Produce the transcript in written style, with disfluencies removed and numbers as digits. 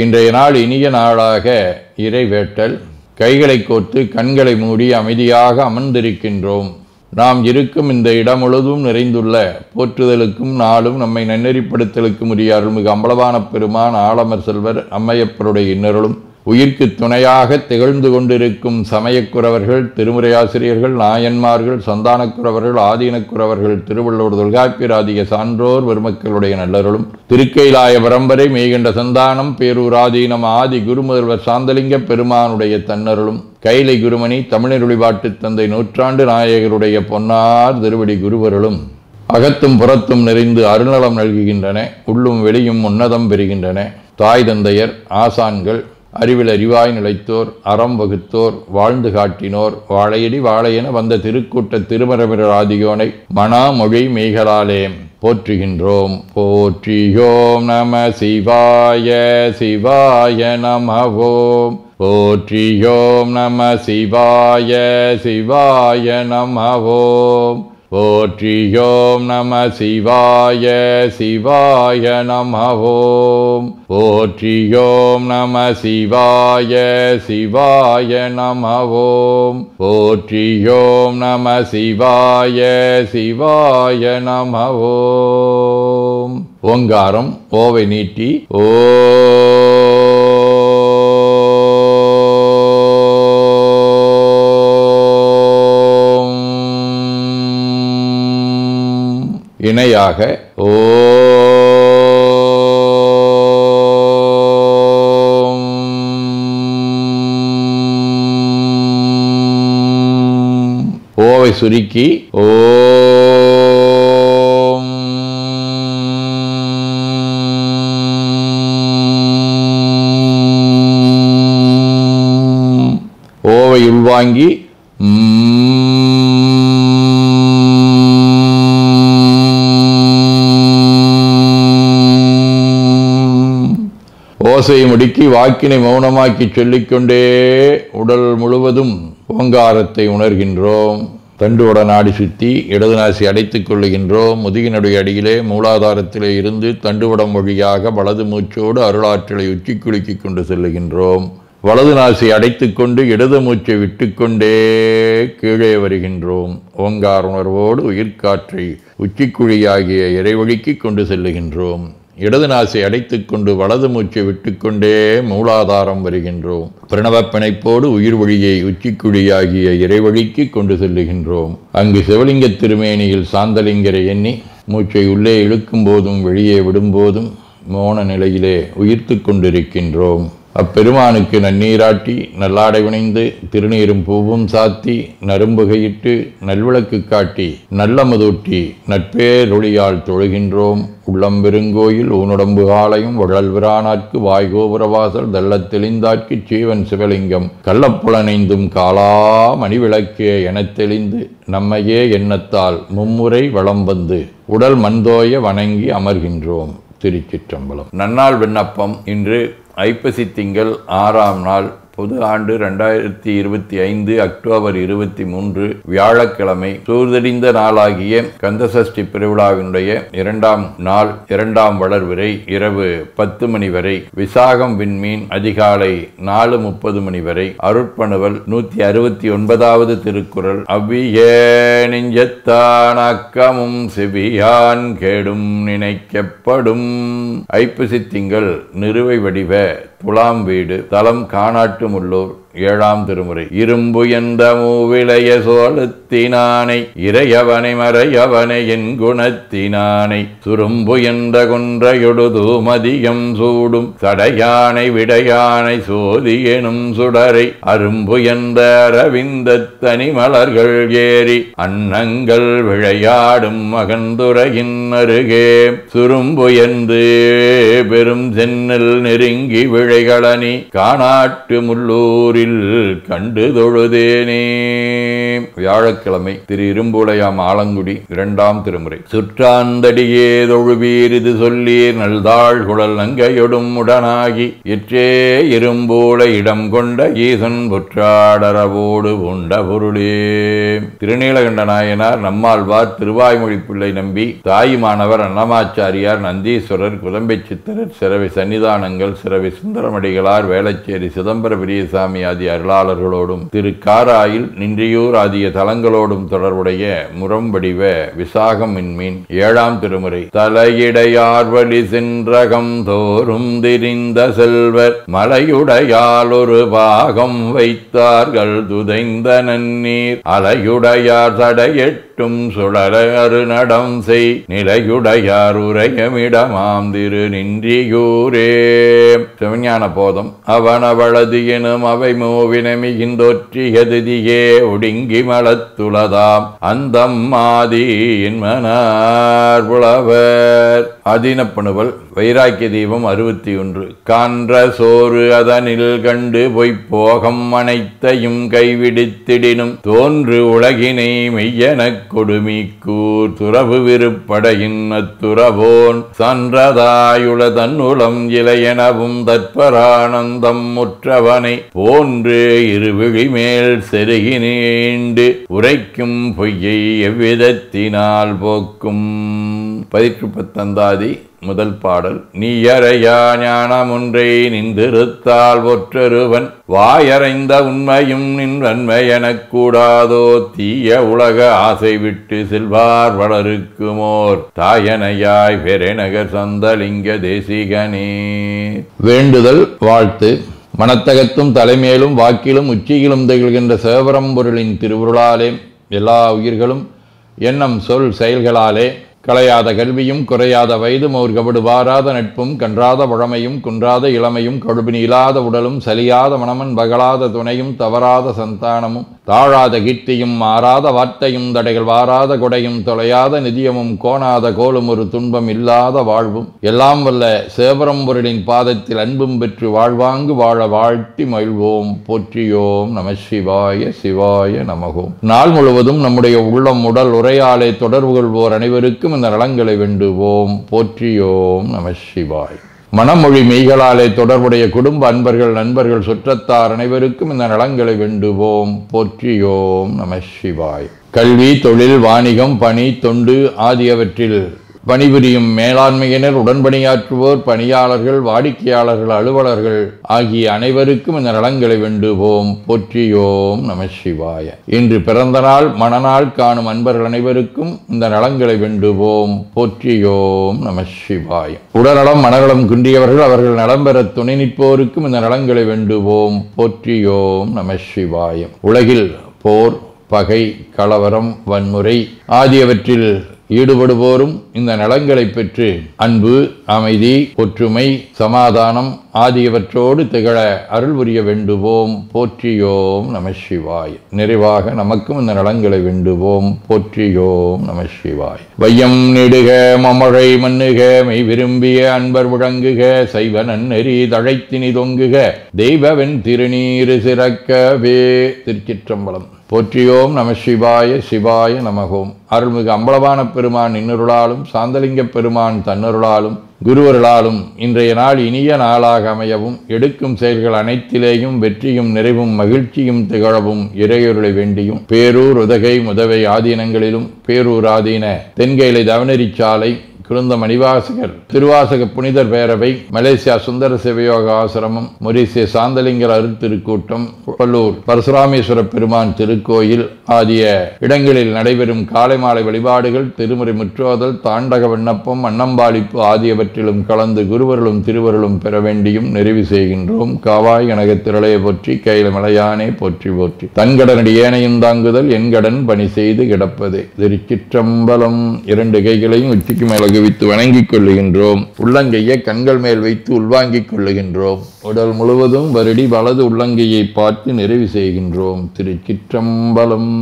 இன்றைய நாள் இனிய நாளாக இறைவேட்டல். கைகளை கோர்த்து கண்களை மூடி அமைதியாக அமர்ந்திருக்கின்றோம். நாம் இருக்கும் இந்த இடம் முழுதும் நிறைந்துள்ள போற்றுதலுக்கும் நாளும் நம்மை நன்னெறிப்படுத்தலுக்கும் உரிய அருள்மிகு அம்பலவான பெருமான் ஆலமர் செல்வர் அம்மையப்பருடைய இன்னருளும் உயிர்க்கு துணையாக திகழ்ந்து கொண்டிருக்கும் சமயக்குறவர்கள், திருமுறையாசிரியர்கள், நாயன்மார்கள், சந்தானக்குறவர்கள், ஆதீனக்குறவர்கள், திருவள்ளுவர் தொல்காப்பியராதிய சான்றோர் பெருமக்களுடைய நல்லருளும் திருக்கைலாய பரம்பரை மெய்கண்ட சந்தானம் பேரூராதீனம் ஆதி குருமுதல்வர் சாந்தலிங்க பெருமானுடைய தன்னருளும் கைலை குருமணி தமிழருளிபாட்டு தந்தை நூற்றாண்டு நாயகருடைய பொன்னார் திருவடி குருவருளும் அகத்தும் புறத்தும் நிறைந்து அருநலம் நல்குகின்றன. உள்ளும் வெளியும் உன்னதம் பெறுகின்றன. தாய் தந்தையர், ஆசான்கள், அறிவில் அறிவாய் நிலைத்தோர், அறம் வகுத்தோர், வாழ்ந்து காட்டினோர், வாழையடி வாழையென வந்த திருக்கூட்ட திருமரபிரர் ஆதியோனை மனாமொழி மெய்களாலே போற்றுகின்றோம். போற்றியோம் நம சிவாய சிவாய நமவோம். போற்றியோம் நம சிவாய சிவாய நமவோம். போற்றியோம் நம சிவாய சிவாய நமவோம். போற்றியோம் நம சிவாய சிவாய நமவோம். போற்றியோம் நம சிவாய சிவாய நமவோம். ஓங்காரம் ஓவை நீட்டி ஓ இணையாக ஓம். ஓவை சுருக்கி ஓம். ஓவை உள்வாங்கி ஓசையை முடுக்கி வாக்கினை மௌனமாக்கி சொல்லிக்கொண்டே உடல் முழுவதும் ஓங்காரத்தை உணர்கின்றோம். தண்டுவட நாடி சுற்றி இடது நாசி அடைத்துக் கொள்ளுகின்றோம். முதுகினுடைய அடியிலே மூலாதாரத்திலே இருந்து தண்டுவடம் வழியாக வலது மூச்சோடு அருளாற்றலை உச்சி குலுக்கி கொண்டு செல்லுகின்றோம். வலது நாசி அடைத்துக் கொண்டு இடது மூச்சை விட்டுக்கொண்டே கீழே வருகின்றோம். ஓங்கார உணர்வோடு உயிர்காற்றை உச்சிக்குழியாகிய இறைவழிக்கு கொண்டு செல்லுகின்றோம். இடது நாசை அடைத்துக் கொண்டு வலது மூச்சை விட்டுக்கொண்டே மூலாதாரம் வருகின்றோம். பிரணவ பிணைப்போடு உயிர் வழியை உச்சிக்குழியாகிய இறைவழிக்கு கொண்டு செல்லுகின்றோம். அங்கு சிவலிங்க திருமேனியில் சாந்தலிங்கரை எண்ணி மூச்சை உள்ளே இழுக்கும் போதும் வெளியே விடும்போதும் மோன நிலையிலே உயிர்த்து கொண்டிருக்கின்றோம். அப்பெருமானுக்கு நன்னீராட்டி நல்லாடை வினைந்து திருநீரும் பூவும் சாத்தி நரும்புகையிட்டு நல்விளக்கு காட்டி நல்லமுதூட்டி நட்பேரொளியால் தொழுகின்றோம். உள்ளம் பெருங்கோயில் ஊனுடம்பு காலையும் வழல் விரானாற்கு வாய்கோபுரவாசல் தள்ளத் தெளிந்தாற்கு சீவன் சிவலிங்கம் கள்ளப்புலனைந்தும் காலா மணிவிளக்கே எனத் தெளிந்து நம்மையே எண்ணத்தால் மும்முறை வளம் வந்து உடல் மண்தோய வணங்கி அமர்கின்றோம். திருச்சிற்றம்பலம். நன்னாள் விண்ணப்பம். இன்று ஐப்பசி திங்கள் 6ஆம் நாள், பொது ஆண்டு 2025 அக்டோபர் 23 வியாழக்கிழமை. சூர்தடிந்த நாளாகிய கந்தசஷ்டி பெருவிழாவினுடைய 2ஆம் நாள் 2ஆம் வளர்விரை இரவு 10 மணி வரை, விசாகம் விண்மீன் அதிகாலை 4:30 மணி வரை, அருட்பணுவல் 169வது திருக்குறள். அவ்விய நெஞ்சத்தான் அக்கமும் செவியான் கேடும் நினைக்கப்படும். ஐப்பசி திங்கள் நிறுவை வடிவ புலாம் வீடு, தலம் காணாட்டு முள்ளூர், 7ஆம் திருமுறை. இரும்பு என்ற மூவிளைய சோழத்தினானை இறையவனை மறையவனை என் குணத்தினானை சுரும்பு என்ற கொன்றையொடுது மதியம் சூடும் சடையானை விடையானை சோதி எனும் சுடரை அரும்பு என்ற அரவிந்த தனி மலர்கள் ஏறி அன்னங்கள் விளையாடும் மகந்துரையின் அருகே சுரும்பு என்று பெரும் சென்னல் நெருங்கி விழைகளனி காணாட்டு முள்ளூரில் கண்டு தொழுதேனே. வியாழக்கிழமை. திரு இரும்புலையாம் ஆலங்குடி, 2ஆம் திருமுறை. சுற்றாந்தடியே தொழுவீர் இது சொல்லீர் நல்தாள் குழல் நங்கையொடும் உடனாகி எற்றே இரும்பூலை இடம் கொண்ட ஈசன் புற்றாடரவோடு உண்ட பொருளே. திருநீலகண்ட நாயனார், நம்மாழ்வார், திருவாய்மொழி பிள்ளை நம்பி, தாயுமானவர், அன்னமாச்சாரியார், நந்தீஸ்வரர், குதம்பை சித்தர், தீட்சிதர், சிறவி சன்னிதானங்கள், சிறவி சுந்தரமடிகளார், வேளச்சேரி சிதம்பர பெரியசாமி ஆகிய அருளாளர்களோடும் திரு காராயில் நின்றியூர் ஆகிய தலங்களோடும் தொடர்புடைய முரம்படிவ விசாகம் விண்மீன் 7ஆம் திருமுறை. தலையிடையார் வழி சென்றகம் தோறும் திரிந்த செல்வர் மலையுடையால் ஒரு பாகம் வைத்தார்கள் துதைந்த நன்னீர் அலையுடையார் தடையெட்டும் சுழலரு நடம் செய் நிலையுடையார் உரையமிடமாம் திரு நின்றியூரே. சிவஞான போதம். அவனவளது எனும் அவை மூவினமிகின்றொற்றியதியே ஒடுங்கி மலத்துளதாம் அந்தம் மாதி என்மனார் புலவர். ஆதீனப்பணுவல். வைராக்கிய தீபம் 61. கான்ற சோறு அதனில் கண்டு பொய்ப்போகம் அனைத்தையும் கைவிடித்திடினும் தோன்று உலகினை மெய்யெனக் கொடுமிக்கூர் துறவு விருப்படையின் அத்துறவோன் சன்றதாயுள தன்னுளம் இளையனவும் தற்பரானந்தம் முற்றவனை போன்று இருவிழி மேல் செருகி நீண்டு உரைக்கும் பொய்யை எவ்விதத்தினால் போக்கும். 19 முதல் பாடல். நீயறையா ஞானமொன்றை நின்றிருத்தால் ஒற்றொருவன் வாயறைந்த உண்மையும் நின்வன்மை எனக் கூடாதோ தீய உலக ஆசை விட்டு செல்வார் வளருக்குமோர் தாயனையாய் பெருநகர் சந்தலிங்க தேசிகனே. வேண்டுதல் வாழ்த்து. மனத்தகத்தும் தலைமேலும் வாக்கிலும் உச்சியிலும் திகழ்கின்ற சிவபரம்பொருளின் திருவுருளாலே எல்லா உயிர்களும் எண்ணம் சொல் செயல்களாலே களையாத கல்வியும் குறையாத வயதும் அவர் கபடு வாராத நட்பும் கன்றாத பழமையும் குன்றாத இளமையும் கடுபினி இல்லாத உடலும் சலியாத மனமன் பகலாத துணையும் தவறாத சந்தானமும் தாழாத கீர்த்தியும் மாறாத வார்த்தையும் தடைகள் வாராத கொடையும் தொலையாத நிதியமும் கோணாத கோலும் ஒரு துன்பம் இல்லாத வாழ்வும் எல்லாம் வல்ல சிவபரம்பொருளின் பாதத்தில் அன்பும் பெற்று வாழ்வாங்கு வாழ வாழ்த்தி மகிழ்வோம். போற்றியோம் நம சிவாய. சிவாய நமகோம். நாள் முழுவதும் நம்முடைய உள்ளம் உடல் உரையாலே தொடர்பு கொள்வோர் அனைவருக்கும் இந்த நலங்களை வேண்டுவோம். போற்றியோம் நம சிவாய். மனமொழி மெய்களாலே தொடர்புடைய குடும்ப அன்பர்கள் நண்பர்கள் சுற்றத்தார் அனைவருக்கும் இந்த நலங்களை வேண்டுவோம். போற்றியோம் நம சிவாய். கல்வி தொழில் வாணிகம் பணி தொண்டு ஆகியவற்றில் பணிபுரியும் மேலாண்மையினர் உடன்பணியாற்றுவோர் பணியாளர்கள் வாடிக்கையாளர்கள் அலுவலர்கள் ஆகிய அனைவருக்கும் இந்த நலங்களை வேண்டுவோம். போற்றியோம் நம சிவாய. இன்று பிறந்த நாள் மணநாள் காணும் அன்பர்கள் அனைவருக்கும் இந்த நலங்களை வேண்டுவோம். போற்றியோம் நம சிவாய. உடல்நலம் மனநலம் குன்றியவர்கள் அவர்கள் நலம் பெற துணை நிற்போருக்கும் இந்த நலங்களை வேண்டுவோம். போற்றியோம் நம சிவாய. உலகில் போர் பகை கலவரம் வன்முறை ஆகியவற்றில் ஈடுபடுவோரும் இந்த நலங்களை பெற்று அன்பு அமைதி ஒற்றுமை சமாதானம் ஆகியவற்றோடு திகழ அருள் புரிய வேண்டுவோம். போற்றியோம் நம சிவாய். நிறைவாக நமக்கும் இந்த நலங்களை வேண்டுவோம். போற்றியோம் நம சிவாய். வையம் நெடுக மமழை மண்ணுக மெய் விரும்பிய அன்பர் முழங்குக சைவ நன்னெறி தழைத்தினி தொங்குக தெய்வவென் திருநீரு சிறக்கவே. திருச்சிற்றம்பலம். போற்றியோம் நம சிவாய. சிவாய நமகோம். அருள்மிகு அம்பலவான பெருமான் இன்னருளாலும் சாந்தலிங்க பெருமான் தன்னருளாலும் குருவருளாலும் இன்றைய நாள் இனிய நாளாக அமையவும் எடுக்கும் செயல்கள் அனைத்திலேயும் வெற்றியும் நிறைவும் மகிழ்ச்சியும் திகழவும் இறையொருளை வேண்டியும் பேரூர் உதகை முதவை ஆதீனங்களிலும் பேரூர் ஆதீன தென்கையிலை தவனரிச்சாலை குருந்த மணிவாசகர் திருவாசக புனிதர் பேரவை மலேசியா சுந்தர சிவயோக ஆசிரமம் மொரீசிய சாந்தலிங்கர் அருத்திருக்கூட்டம் பல்லூர் பரசுராமேஸ்வர பெருமான் திருக்கோயில் ஆகிய இடங்களில் நடைபெறும் காலை மாலை வழிபாடுகள் திருமுறை முற்றோதல் தாண்டக விண்ணப்பம் அன்னம்பாளிப்பு ஆகியவற்றிலும் கலந்து குருவர்களும் திருவருளும் பெற வேண்டியும் நிறைவு செய்கின்றோம். காவாய் கனக திரளைய போற்றி கையில மலையானே போற்றி போற்றி தன்கடனடி ஏனையும் தாங்குதல் என்கடன் பணி செய்து கிடப்பதே. திருச்சிற்றம்பலம். 2 கைகளையும் உச்சிக்கு மேல வித்து வணங்கிக் கொள்ளுகின்றோம். உள்ளங்கையை கண்கள் மேல் வைத்து உள்வாங்கிக் கொள்ளுகின்றோம். உடல் முழுவதும் வருடி வலது உள்ளங்கையை பார்த்து நிறைவு செய்கின்றோம். திருச்சிற்றம்பலம்.